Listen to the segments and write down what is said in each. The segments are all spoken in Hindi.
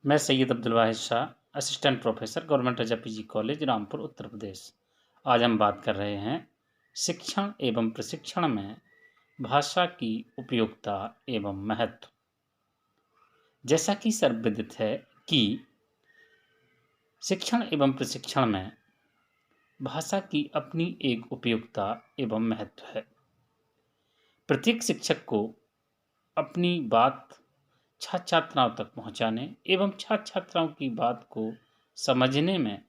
मैं सैयद अब्दुल वाहिद शाह, असिस्टेंट प्रोफेसर, गवर्नमेंट रजा पीजी कॉलेज, रामपुर, उत्तर प्रदेश। आज हम बात कर रहे हैं शिक्षण एवं प्रशिक्षण में भाषा की उपयोगिता एवं महत्व। जैसा कि सर्वविदित है कि शिक्षण एवं प्रशिक्षण में भाषा की अपनी एक उपयोगिता एवं महत्व है। प्रत्येक शिक्षक को अपनी बात छात्र छात्राओं तक पहुंचाने एवं छात्र छात्राओं की बात को समझने में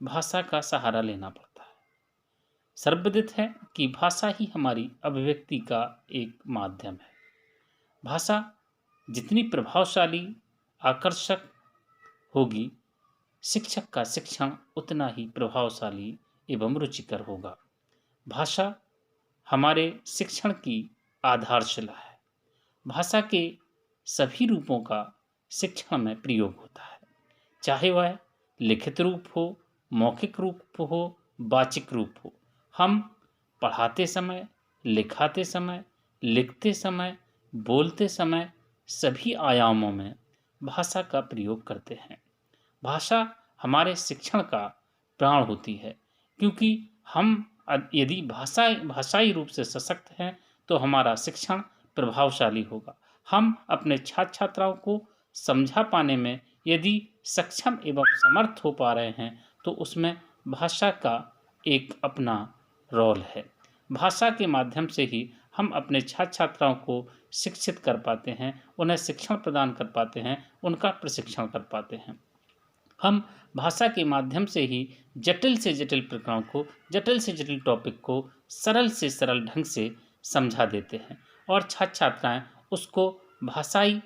भाषा का सहारा लेना पड़ता है। सर्वविदित है कि भाषा ही हमारी अभिव्यक्ति का एक माध्यम है। भाषा जितनी प्रभावशाली, आकर्षक होगी, शिक्षक का शिक्षण उतना ही प्रभावशाली एवं रुचिकर होगा। भाषा हमारे शिक्षण की आधारशिला है। भाषा के सभी रूपों का शिक्षण में प्रयोग होता है, चाहे वह लिखित रूप हो, मौखिक रूप हो, वाचिक रूप हो। हम पढ़ाते समय, लिखाते समय, लिखते समय, बोलते समय सभी आयामों में भाषा का प्रयोग करते हैं। भाषा हमारे शिक्षण का प्राण होती है, क्योंकि हम यदि भाषाई रूप से सशक्त हैं तो हमारा शिक्षण प्रभावशाली होगा। हम अपने छात्र छात्राओं को समझा पाने में यदि सक्षम एवं समर्थ हो पा रहे हैं तो उसमें भाषा का एक अपना रोल है। भाषा के माध्यम से ही हम अपने छात्र छात्राओं को शिक्षित कर पाते हैं, उन्हें शिक्षण प्रदान कर पाते हैं, उनका प्रशिक्षण कर पाते हैं। हम भाषा के माध्यम से ही जटिल से जटिल प्रकरणों को, जटिल से जटिल टॉपिक को सरल से सरल ढंग से समझा देते हैं और छात्र छात्राएं उसको भाषाई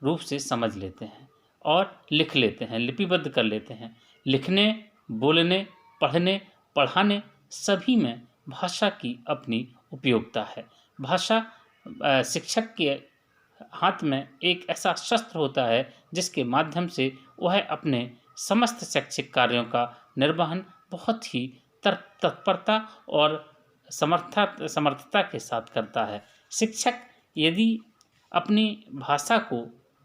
रूप से समझ लेते हैं और लिख लेते हैं, लिपिबद्ध कर लेते हैं। लिखने, बोलने, पढ़ने, पढ़ाने सभी में भाषा की अपनी उपयोगिता है। भाषा शिक्षक के हाथ में एक ऐसा शस्त्र होता है जिसके माध्यम से वह अपने समस्त शैक्षिक कार्यों का निर्वहन बहुत ही तत्परता और समर्थता के साथ करता है। शिक्षक यदि अपनी भाषा को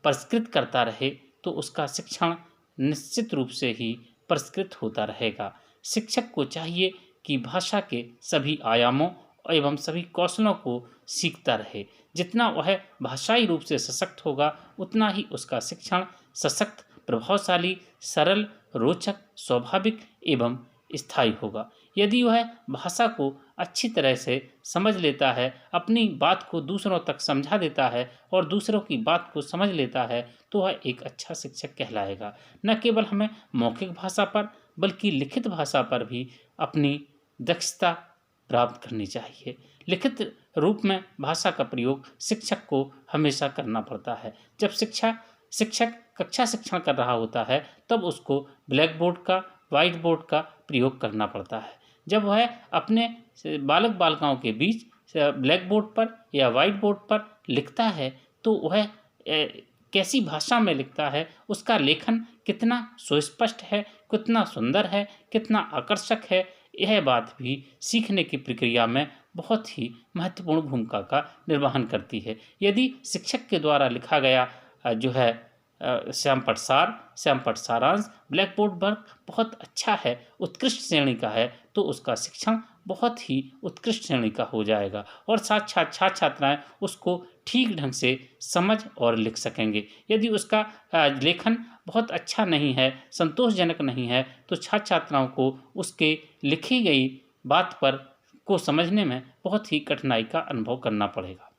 परिष्कृत करता रहे तो उसका शिक्षण निश्चित रूप से ही परिष्कृत होता रहेगा। शिक्षक को चाहिए कि भाषा के सभी आयामों एवं सभी कौशलों को सीखता रहे। जितना वह भाषाई रूप से सशक्त होगा उतना ही उसका शिक्षण सशक्त, प्रभावशाली, सरल, रोचक, स्वाभाविक एवं स्थायी होगा। यदि वह भाषा को अच्छी तरह से समझ लेता है, अपनी बात को दूसरों तक समझा देता है और दूसरों की बात को समझ लेता है तो वह एक अच्छा शिक्षक कहलाएगा। न केवल हमें मौखिक भाषा पर बल्कि लिखित भाषा पर भी अपनी दक्षता प्राप्त करनी चाहिए। लिखित रूप में भाषा का प्रयोग शिक्षक को हमेशा करना पड़ता है। जब शिक्षक कक्षा शिक्षण कर रहा होता है तब उसको ब्लैक बोर्ड का, व्हाइट बोर्ड का प्रयोग करना पड़ता है। जब वह अपने बालक बालिकाओं के बीच ब्लैक बोर्ड पर या व्हाइट बोर्ड पर लिखता है तो वह कैसी भाषा में लिखता है, उसका लेखन कितना सुस्पष्ट है, कितना सुंदर है, कितना आकर्षक है, यह बात भी सीखने की प्रक्रिया में बहुत ही महत्वपूर्ण भूमिका का निर्वहन करती है। यदि शिक्षक के द्वारा लिखा गया जो है श्यामपट्ट सारांश ब्लैक बोर्ड पर बहुत अच्छा है, उत्कृष्ट श्रेणी का है, तो उसका शिक्षण बहुत ही उत्कृष्ट श्रेणी का हो जाएगा और छात्र छात्राएं उसको ठीक ढंग से समझ और लिख सकेंगे। यदि उसका लेखन बहुत अच्छा नहीं है, संतोषजनक नहीं है, तो छात्र छात्राओं को उसके लिखी गई बात पर को समझने में बहुत ही कठिनाई का अनुभव करना पड़ेगा।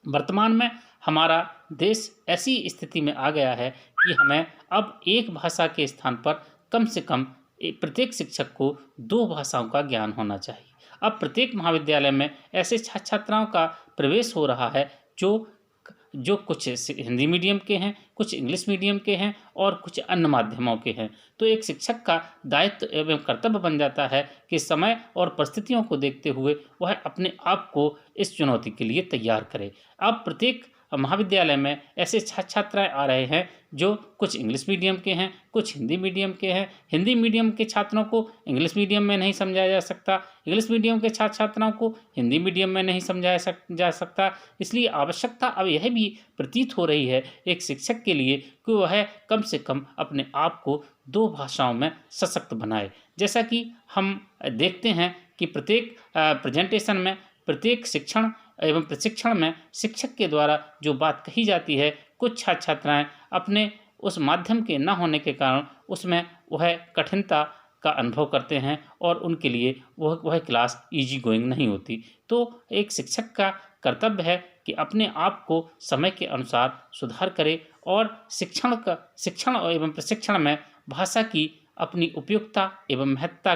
वर्तमान में हमारा देश ऐसी स्थिति में आ गया है कि हमें अब एक भाषा के स्थान पर कम से कम प्रत्येक शिक्षक को 2 भाषाओं का ज्ञान होना चाहिए। अब प्रत्येक महाविद्यालय में ऐसे छात्र छात्राओं का प्रवेश हो रहा है जो कुछ हिंदी मीडियम के हैं, कुछ इंग्लिश मीडियम के हैं और कुछ अन्य माध्यमों के हैं। तो एक शिक्षक का दायित्व एवं कर्तव्य बन जाता है कि समय और परिस्थितियों को देखते हुए वह अपने आप को इस चुनौती के लिए तैयार करे। अब प्रत्येक महाविद्यालय में ऐसे छात्र छात्राएं आ रहे हैं जो कुछ इंग्लिश मीडियम के हैं, कुछ हिंदी मीडियम के हैं। हिंदी मीडियम के छात्रों को इंग्लिश मीडियम में नहीं समझाया जा सकता, इंग्लिश मीडियम के छात्र छात्राओं को हिंदी मीडियम में नहीं समझाया जा सकता। इसलिए आवश्यकता अब यह भी प्रतीत हो रही है एक शिक्षक के लिए कि वह कम से कम अपने आप को 2 भाषाओं में सशक्त बनाए। जैसा कि हम देखते हैं कि प्रत्येक प्रेजेंटेशन में, प्रत्येक शिक्षण एवं प्रशिक्षण में शिक्षक के द्वारा जो बात कही जाती है, कुछ छात्र छात्राएं अपने उस माध्यम के न होने के कारण उसमें वह कठिनता का अनुभव करते हैं और उनके लिए वह क्लास ईजी गोइंग नहीं होती। तो एक शिक्षक का कर्तव्य है कि अपने आप को समय के अनुसार सुधार करे और शिक्षण एवं प्रशिक्षण में भाषा की अपनी उपयुक्तता एवं महत्ता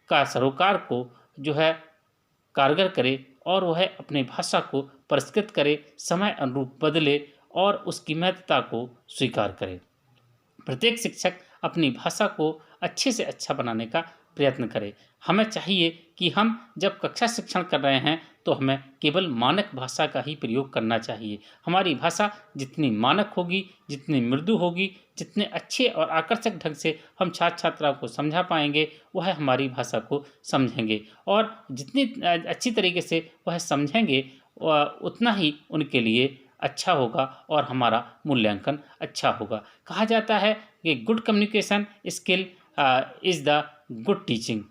का सरोकार को जो है कारगर करे और वह अपनी भाषा को परिष्कृत करे, समय अनुरूप बदले और उसकी महत्ता को स्वीकार करे। प्रत्येक शिक्षक अपनी भाषा को अच्छे से अच्छा बनाने का प्रयत्न करे। हमें चाहिए कि हम जब कक्षा शिक्षण कर रहे हैं तो हमें केवल मानक भाषा का ही प्रयोग करना चाहिए। हमारी भाषा जितनी मानक होगी, जितनी मृदु होगी, जितने अच्छे और आकर्षक ढंग से हम छात्र छात्राओं को समझा पाएंगे, वह हमारी भाषा को समझेंगे और जितनी अच्छी तरीके से वह समझेंगे उतना ही उनके लिए अच्छा होगा और हमारा मूल्यांकन अच्छा होगा। कहा जाता है कि good communication skill is the good teaching.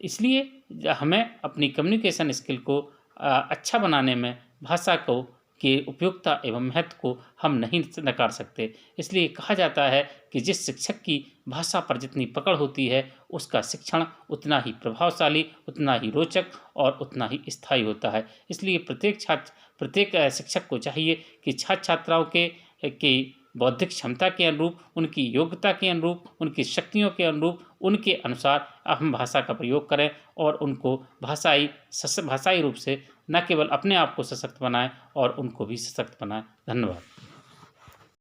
इसलिए हमें अपनी कम्युनिकेशन स्किल को अच्छा बनाने में भाषा को के उपयुक्तता एवं महत्व को हम नहीं नकार सकते। इसलिए कहा जाता है कि जिस शिक्षक की भाषा पर जितनी पकड़ होती है, उसका शिक्षण उतना ही प्रभावशाली, उतना ही रोचक और उतना ही स्थायी होता है। इसलिए प्रत्येक शिक्षक को चाहिए कि छात्र छात्राओं के बौद्धिक क्षमता के अनुरूप, उनकी योग्यता के अनुरूप, उनकी शक्तियों के अनुरूप, उनके अनुसार हम भाषा का प्रयोग करें और उनको भाषाई रूप से न केवल अपने आप को सशक्त बनाएं और उनको भी सशक्त बनाएं। धन्यवाद।